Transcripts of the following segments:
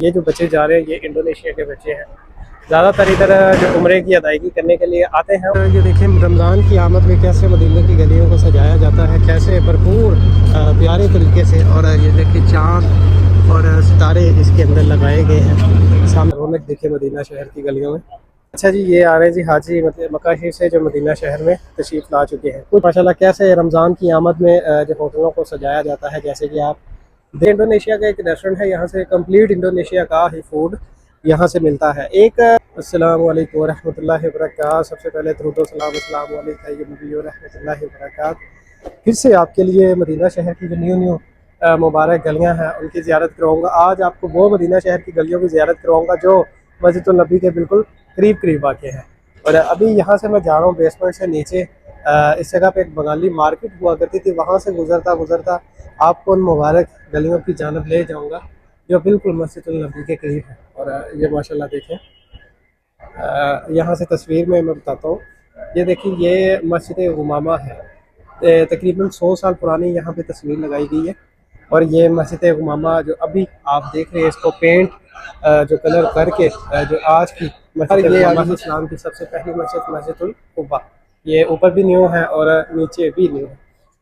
ये जो बच्चे जा रहे हैं ये इंडोनेशिया के बच्चे हैं। ज़्यादातर इधर जो उम्रे की अदायगी करने के लिए आते हैं। ये देखें रमज़ान की आमद में कैसे मदीने की गलियों को सजाया जाता है, कैसे भरपूर प्यारे तरीके से। और ये देखें चाँद और सितारे इसके अंदर लगाए गए हैं। सामने रौनक देखिए मदीना शहर की गलियों में। अच्छा जी, ये आ रहे हैं जी हाजी मक्का शरीफ से जो मदीना शहर में तशरीफ़ ला चुके हैं। कुछ माशाल्लाह कैसे रमज़ान की आमद में जो होटलों को सजाया जाता है। जैसे कि आप इंडोनेशिया का एक रेस्टोरेंट है, यहाँ से कंप्लीट इंडोनेशिया का ही फूड यहाँ से मिलता है। एक अस्सलाम वालेकुम रहमतुल्लाहि व बरकातहू। सबसे पहले दरूद व सलाम अस्सलाम वालेकुम नबी व रहमतुल्लाहि व बरकातहू। फिर से आपके लिए मदीना शहर की जो न्यू मुबारक गलियाँ हैं उनकी ज़ियारत कराऊँगा। आज आपको वो मदीना शहर की गलियों की ज़ियारत करवाऊँगा जो मस्जिदुल नबी के बिल्कुल करीब करीब वाक़ है। और अभी यहाँ से मैं जा रहा हूँ बेसमेंट से नीचे। इस जगह पे एक बंगाली मार्केट हुआ करती थी, वहाँ से गुज़रता आपको उन मुबारक गलियों की जानब ले जाऊँगा जो बिल्कुल मस्जिदुल नबी के करीब है। और ये माशाल्लाह देखें, यहाँ से तस्वीर में मैं बताता हूँ। ये देखिए ये मस्जिद उमामा है, तकरीबन 100 साल पुरानी यहाँ पे तस्वीर लगाई गई है। और ये मस्जिद उमामा जो अभी आप देख रहे हैं इसको पेंट जो कलर करके जो आज की मस्जिद, ये इस्लाम की सबसे पहली मस्जिद मस्जिदुल कुबा, ये ऊपर भी न्यू है और नीचे भी न्यू है।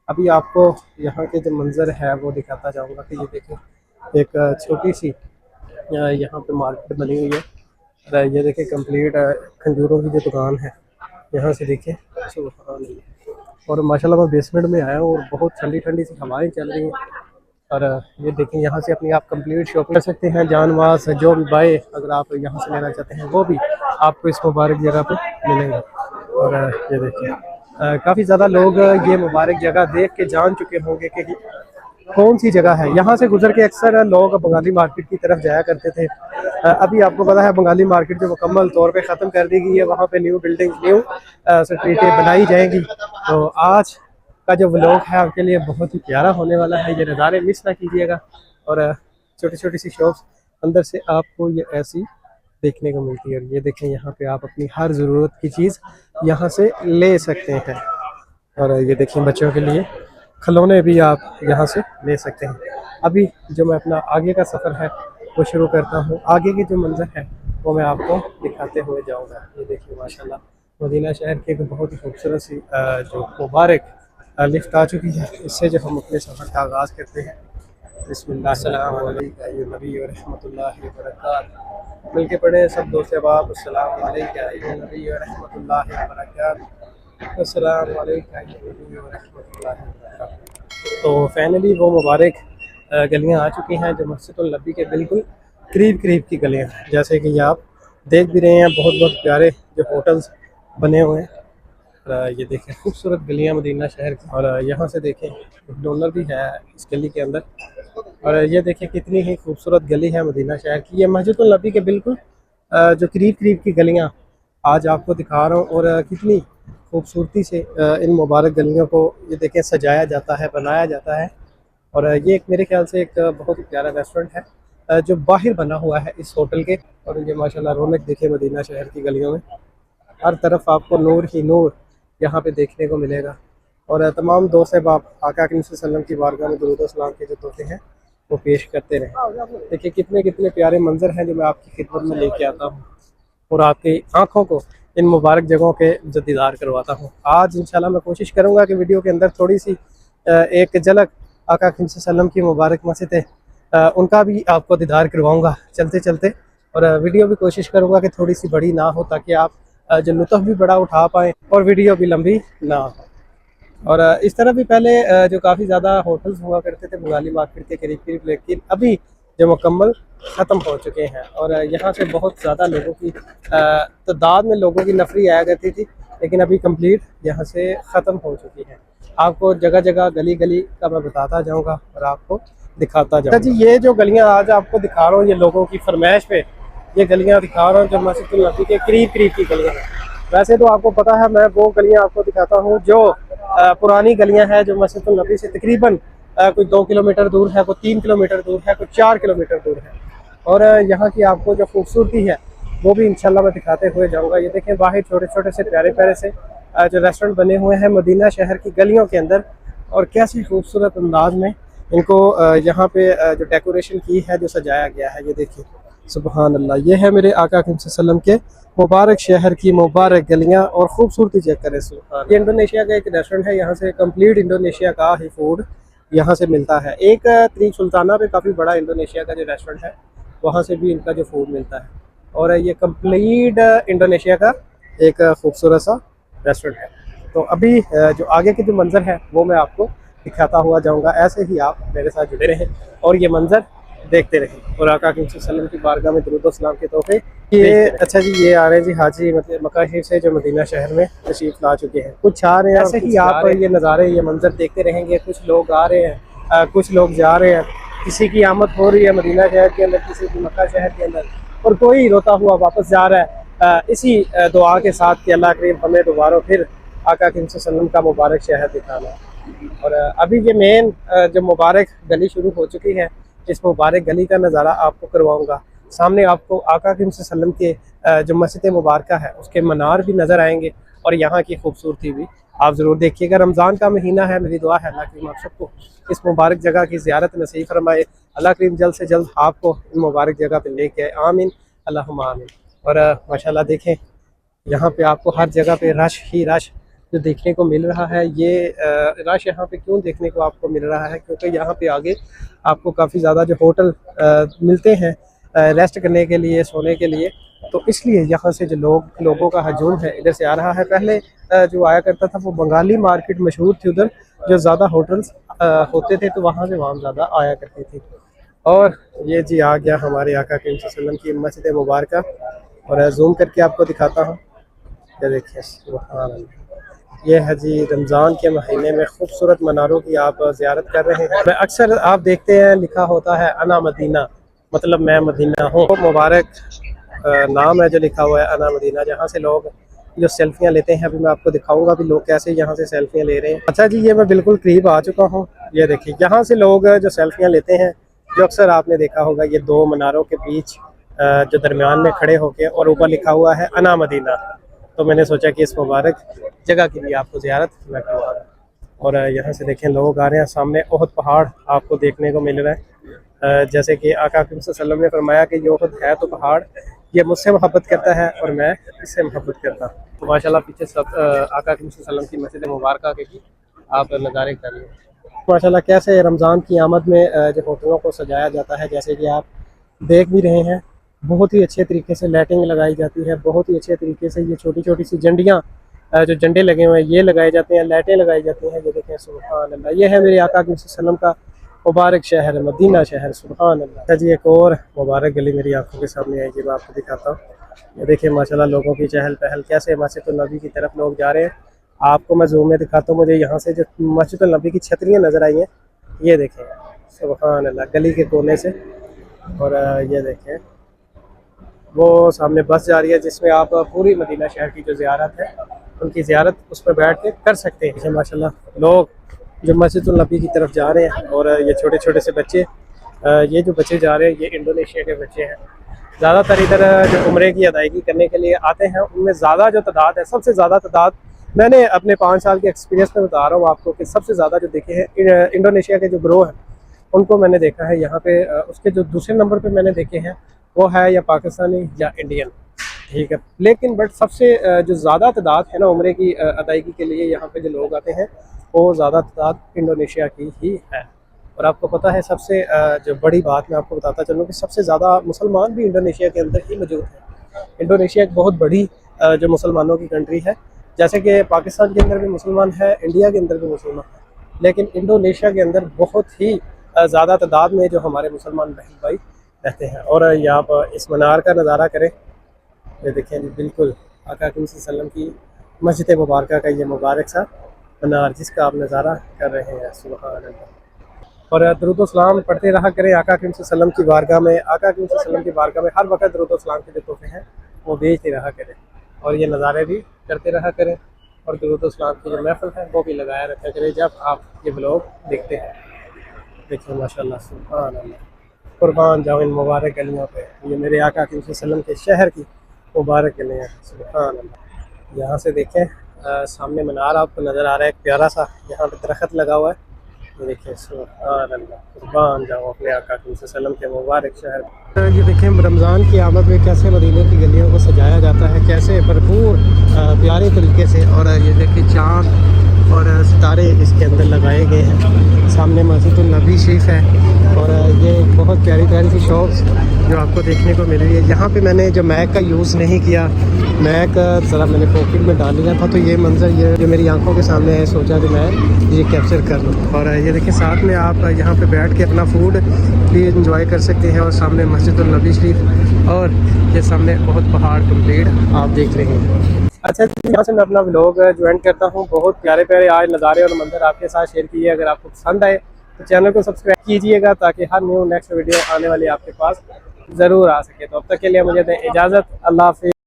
अभी आपको यहाँ के जो मंजर है वो दिखाता जाऊँगा कि ये देखें एक छोटी सी यहाँ पे मार्केट बनी हुई है। और ये देखें कंप्लीट खंजूरों की जो दुकान है, यहाँ से देखें सुभान अल्लाह। और माशाल्लाह मैं बेसमेंट में आया हूँ और बहुत ठंडी ठंडी सी हवाएं चल रही हैं। और ये देखें यहाँ से अपनी आप कंप्लीट शॉपिंग कर सकते हैं। जानवास जो भी बाय अगर आप यहाँ से लेना चाहते हैं वो भी आपको इस मुबारक जगह पे मिलेंगे। और ये देखिए काफ़ी ज़्यादा लोग ये मुबारक जगह देख के जान चुके होंगे कि कौन सी जगह है। यहाँ से गुजर के अक्सर लोग बंगाली मार्केट की तरफ जाया करते थे। अभी आपको पता है बंगाली मार्केट जो मुकम्मल तौर पे ख़त्म कर दी गई है, वहाँ पे न्यू बिल्डिंग न्यू स्ट्रीटें बनाई जाएंगी। तो आज का जो व्लॉग है आपके लिए बहुत ही प्यारा होने वाला है, ये नज़ारे मिस ना कीजिएगा। और छोटी छोटी सी शॉप्स अंदर से आपको ये ऐसी देखने को मिलती है। और ये देखें यहाँ पे आप अपनी हर ज़रूरत की चीज़ यहाँ से ले सकते हैं। और ये देखें बच्चों के लिए खिलौने भी आप यहाँ से ले सकते हैं। अभी जो मैं अपना आगे का सफ़र है वो शुरू करता हूँ। आगे की जो मंजर है वो मैं आपको दिखाते हुए जाऊँगा। ये देखिए माशाल्लाह मदीना शहर की एक बहुत ही खूबसूरत सी जो मुबारक लिफ्ट आ चुकी है। इससे जो हम अपने सफ़र का आगाज़ करते हैं। बिस्मिल्लाह अस्सलाम वालेकुम नबी व रहमतुल्लाहि व बरकातहू। मिल के पढ़े सब दोस्त अहबाब, अस्सलाम वालेकुम नबी व रहमतुल्लाहि व बरकातहू। अस्सलाम वालेकुम नबी व रहमतुल्लाहि व बरकातहू। तो फाइनली वो मुबारक गलियाँ आ चुकी हैं जो मस्जिदुल नबी के बिल्कुल करीब करीब की गलियाँ हैं। जैसे कि ये आप देख भी रहे हैं, बहुत बहुत प्यारे जो होटल्स बने हुए हैं। ये देखें खूबसूरत गलियाँ मदीना शहर की। और यहाँ से देखें डोनर भी है इस गली के अंदर। और ये देखें कितनी ही खूबसूरत गली है मदीना शहर की। ये मस्जिदुल नबी के बिल्कुल जो करीब करीब की गलियाँ आज आपको दिखा रहा हूँ। और कितनी खूबसूरती से इन मुबारक गलियों को ये देखें सजाया जाता है, बनाया जाता है। और ये एक मेरे ख्याल से एक बहुत ही प्यारा रेस्टोरेंट है जो बाहर बना हुआ है इस होटल के। और ये माशाल्लाह रौनक देखे मदीना शहर की गलियों में, हर तरफ आपको नूर ही नूर यहाँ पे देखने को मिलेगा। और तमाम दोस्त अहबाब आका वसल्लम की बारगाह में दुरूद व सलाम के जो तोहफे हैं वो पेश करते रहें। देखिए कितने कितने प्यारे मंजर हैं जो मैं आपकी खिदमत में लेके आता हूँ और आपकी आँखों को इन मुबारक जगहों के जो दीदार करवाता हूँ। आज इंशाल्लाह मैं कोशिश करूँगा कि वीडियो के अंदर थोड़ी सी एक झलक आका वसल्लम की मुबारक मस्जिद है उनका भी आपको दीदार करवाऊँगा चलते चलते। और वीडियो भी कोशिश करूँगा कि थोड़ी सी बड़ी ना हो ताकि आप जो लुत्फ़ भी बड़ा उठा पाएँ और वीडियो भी लंबी ना हो। और इस तरह भी पहले जो काफ़ी ज़्यादा होटल्स हुआ करते थे बंगाली मार्केट के करीब करीब, लेकिन अभी जो मुकम्मल ख़त्म हो चुके हैं। और यहाँ से बहुत ज़्यादा लोगों की तादाद में लोगों की नफरी आया करती थी, लेकिन अभी कंप्लीट यहाँ से ख़त्म हो चुकी है। आपको जगह जगह गली गली का मैं बताता जाऊँगा और आपको दिखाता जाऊँगा। जी ये जो गलियाँ आज आपको दिखा रहा हूँ ये लोगों की फरमाइश पे ये गलियाँ दिखा रहा हूँ जो मस्जिदुल नबी के करीब करीब की गलियाँ हैं। वैसे तो आपको पता है मैं वो गलियाँ आपको दिखाता हूँ जो पुरानी गलियाँ हैं जो मस्जिदुल नबी से तकरीबन कोई 2 किलोमीटर दूर है, कोई 3 किलोमीटर दूर है, कोई 4 किलोमीटर दूर है। और यहाँ की आपको जो खूबसूरती है वो भी इंशाल्लाह मैं दिखाते हुए जाऊँगा। ये देखें बाहर छोटे छोटे से प्यारे प्यारे से जो रेस्टोरेंट बने हुए हैं मदीना शहर की गलियों के अंदर, और कैसे खूबसूरत अंदाज में इनको यहाँ पे जो डेकोरेशन की है, जो सजाया गया है। ये देखिए सुबहान अल्लाह। ये है मेरे आका सल्लम के मुबारक शहर की मुबारक गलियां और खूबसूरती चेक करें। सुबहान। ये इंडोनेशिया का एक रेस्टोरेंट है, यहाँ से कंप्लीट इंडोनेशिया का ही फूड यहाँ से मिलता है। एक तरीक सुल्ताना पे काफ़ी बड़ा इंडोनेशिया का जो रेस्टोरेंट है, वहाँ से भी इनका जो फूड मिलता है। और ये कंप्लीट इंडोनेशिया का एक खूबसूरत सा रेस्टोरेंट है। तो अभी जो आगे के जो मंज़र है वो मैं आपको दिखाता हुआ जाऊँगा। ऐसे ही आप मेरे साथ जुड़े रहें और ये मंज़र देखते रहें और आका सल्लम की बारगाह में दुरूद व सलाम के तोहफे ये। अच्छा जी, ये आ रहे हैं जी हाजी मतलब मक्का शरीफ से जो मदीना शहर में तशरीफ ला चुके हैं। कुछ आ रहे हैं, ऐसे ही आप ये नज़ारे ये मंजर देखते रहेंगे। कुछ लोग आ रहे हैं, कुछ लोग जा रहे हैं। किसी की आमद हो रही है मदीना शहर के अंदर, किसी की मक्का शहर के अंदर, और कोई रोता हुआ वापस जा रहा है। इसी दुआ के साथ कि अल्लाह करीम हमें दोबारा फिर आका सल्लम का मुबारक शहर दिखाना। और अभी ये मेन जो मुबारक गली शुरू हो चुकी है, इस मुबारक गली का नज़ारा आपको करवाऊंगा। सामने आपको आका सल्लम के जो मस्जिद मुबारक है उसके मनार भी नज़र आएंगे और यहाँ की खूबसूरती भी आप ज़रूर देखिएगा। रमज़ान का महीना है, मेरी दुआ है अल्लाह करीम आप सबको इस मुबारक जगह की ज़ियारत नसीब फरमाए। अल्लाह करीम जल्द से जल्द आपको इन मुबारक जगह पर लेके आए, आमीन अल्लाहुम्मा आमीन। और माशाल्लाह देखें, यहाँ पे आपको हर जगह पे रश ही रश जो देखने को मिल रहा है। ये रश यहाँ पे क्यों देखने को आपको मिल रहा है, क्योंकि यहाँ पे आगे आपको काफ़ी ज़्यादा जो होटल मिलते हैं रेस्ट करने के लिए, सोने के लिए, तो इसलिए यहाँ से जो लोगों का हजूम है इधर से आ रहा है। पहले जो आया करता था वो बंगाली मार्केट मशहूर थी, उधर जो ज़्यादा होटल्स होते थे तो वहाँ से वहाँ ज़्यादा आया करती थी। और ये जी आ गया हमारे आका सल्लम की मस्जिद मुबारक, और जूम करके आपको दिखाता हूँ। ये देखिए सुभान अल्लाह, ये है जी रमज़ान के महीने में खूबसूरत मनारों की आप ज़ियारत कर रहे हैं। मैं अक्सर आप देखते हैं लिखा होता है अना मदीना, मतलब मैं मदीना हूँ। मुबारक नाम है जो लिखा हुआ है अना मदीना, जहाँ से लोग जो सेल्फियाँ लेते हैं। अभी मैं आपको दिखाऊंगा भी लोग कैसे यहाँ से सेल्फियाँ ले रहे हैं। अच्छा जी, ये मैं बिल्कुल करीब आ चुका हूँ। ये देखिए यहाँ से लोग जो सेल्फियाँ लेते हैं, जो अक्सर आपने देखा होगा ये दो मनारों के बीच जो दरमियान में खड़े होके और ऊपर लिखा हुआ है अना मदीना। तो मैंने सोचा कि इस मुबारक जगह की भी आपको ज़ियारत मैं करवा दूँ। और यहाँ से देखें लोग आ रहे हैं। सामने ओहद पहाड़ आपको देखने को मिल रहा है। जैसे कि आका सल्लम ने फरमाया कि ये ओहद है तो पहाड़, ये मुझसे मोहब्बत करता है और मैं इससे मोहब्बत करता हूँ। तो माशाल्लाह पीछे सब आका सल्लम की मस्जिद मुबारक के भी आप नज़ारे कर रहे हैं। माशाल्लाह कैसे रमज़ान की आमद में जो होटलों को सजाया जाता है, जैसे कि आप देख भी रहे हैं, बहुत ही अच्छे तरीके से लाइटिंग लगाई जाती है। बहुत ही अच्छे तरीके से ये छोटी छोटी सी झंडियाँ जो झंडे लगे हुए हैं ये लगाए जाते हैं, लाइटें लगाई जाती हैं। ये देखें सुभान अल्लाह, ये है मेरे आका सल्लम का मुबारक शहर मदीना शहर, सुभान अल्लाह। जी एक और मुबारक गली मेरी आंखों के सामने आई, मैं आपको दिखाता हूँ। ये देखिए माशाल्लाह लोगों की चहल पहल, कैसे मस्जिद नबी की तरफ लोग जा रहे हैं। आपको मैं जूम में दिखाता हूँ। मुझे यहाँ से जो मस्जिद नबी की छतरियाँ नज़र आई हैं, ये देखें सुभान अल्लाह, गली के कोने से। और ये देखें वो सामने बस जा रही है जिसमें आप पूरी मदीना शहर की जो ज़ियारत है उनकी ज़ियारत उस पर बैठ के कर सकते हैं। माशाल्लाह लोग जो मस्जिद नबी की तरफ जा रहे हैं, और ये छोटे छोटे से बच्चे, ये जो बच्चे जा रहे हैं ये इंडोनेशिया के बच्चे हैं। ज़्यादातर इधर जो उम्रे की अदायगी करने के लिए आते हैं, उनमें ज़्यादा जो तादाद है, सबसे ज़्यादा तादाद मैंने अपने 5 साल के एक्सपीरियंस में बता रहा हूँ आपको कि सबसे ज़्यादा जो देखे हैं इंडोनेशिया के जो ग्रोह हैं उनको मैंने देखा है यहाँ पे। उसके जो दूसरे नंबर पे मैंने देखे हैं वो है या पाकिस्तानी या इंडियन, ठीक है। लेकिन बट सबसे जो ज़्यादा तादाद है ना उम्रे की अदायगी के लिए यहाँ पे जो लोग आते हैं वो ज़्यादा तादाद इंडोनेशिया की ही है। और आपको पता है सबसे जो बड़ी बात मैं आपको बताता चलूँ कि सबसे ज़्यादा मुसलमान भी इंडोनेशिया के अंदर ही मौजूद है। इंडोनेशिया एक बहुत बड़ी जो मुसलमानों की कंट्री है। जैसे कि पाकिस्तान के अंदर भी मुसलमान है, इंडिया के अंदर भी मुसलमान है, लेकिन इंडोनेशिया के अंदर बहुत ही ज़्यादा तादाद में जो हमारे मुसलमान बहन भाई रहते हैं। और यहाँ पर इस मीनार का नज़ारा करें, ये देखें जी बिल्कुल आका सल्लम की मस्जिद मुबारक का ये मुबारक सा मीनार जिसका आप नज़ारा कर रहे हैं, सुभान अल्लाह। और दरूद व सलाम पढ़ते रहा करें आका सल्लम की बारगाह में। आका सल्लम की बारगाह में हर वक्त दरूद व सलाम के जो तोहफे हैं वो भेजते रहा करें और ये नज़ारे भी करते रहा करें। और दरूद व सलाम की जो महफिल है वो भी लगाया रखा करें जब आप ये ब्लॉग देखते हैं। देखिए माशाल्लाह सुभान अल्लाह, कुर्बान जाओ इन मुबारक गलियों पे। ये मेरे आका सल्लम के शहर की मुबारक गलियाँ हैं, सुभान अल्लाह। यहाँ से देखें सामने मीनार आपको नज़र आ रहा है एक प्यारा सा, यहाँ पे दरख्त लगा हुआ है। ये देखिए सुभान अल्लाह, कुर्बान जाऊँ अपने आका सल्लम के मुबारक शहर। ये देखें रमज़ान की आमद में कैसे मदीने की गलियों को सजाया जाता है, कैसे भरपूर प्यारे तरीके से। और ये देखिए चाँद और सितारे इसके अंदर लगाए गए हैं। सामने मस्जिद नबी शरीफ है और ये बहुत प्यारी प्यारी सी शॉप्स जो आपको देखने को मिल रही है। यहाँ पे मैंने जो मैक का यूज़ नहीं किया, मैक ज़रा मैंने पॉकेट में डाल लिया था, तो ये मंज़र ये जो मेरी आंखों के सामने है, सोचा कि मैं ये कैप्चर कर लूँ। और ये देखिए साथ में आप यहाँ पे बैठ के अपना फूड भी इंजॉय कर सकते हैं। और सामने मस्जिद नबी शरीफ और ये सामने बहुत पहाड़ कंप्लीट आप देख रहे हैं। अच्छा जी, यहाँ से मैं अपना व्लॉग ज्वाइन करता हूँ। बहुत प्यारे प्यारे आज नज़ारे और मंजर आपके साथ शेयर किए। अगर आपको पसंद आए तो चैनल को सब्सक्राइब कीजिएगा ताकि हर न्यू नेक्स्ट वीडियो आने वाली आपके पास ज़रूर आ सके। तो अब तक के लिए मुझे दें इजाज़त। अल्लाह हाफ़िज़।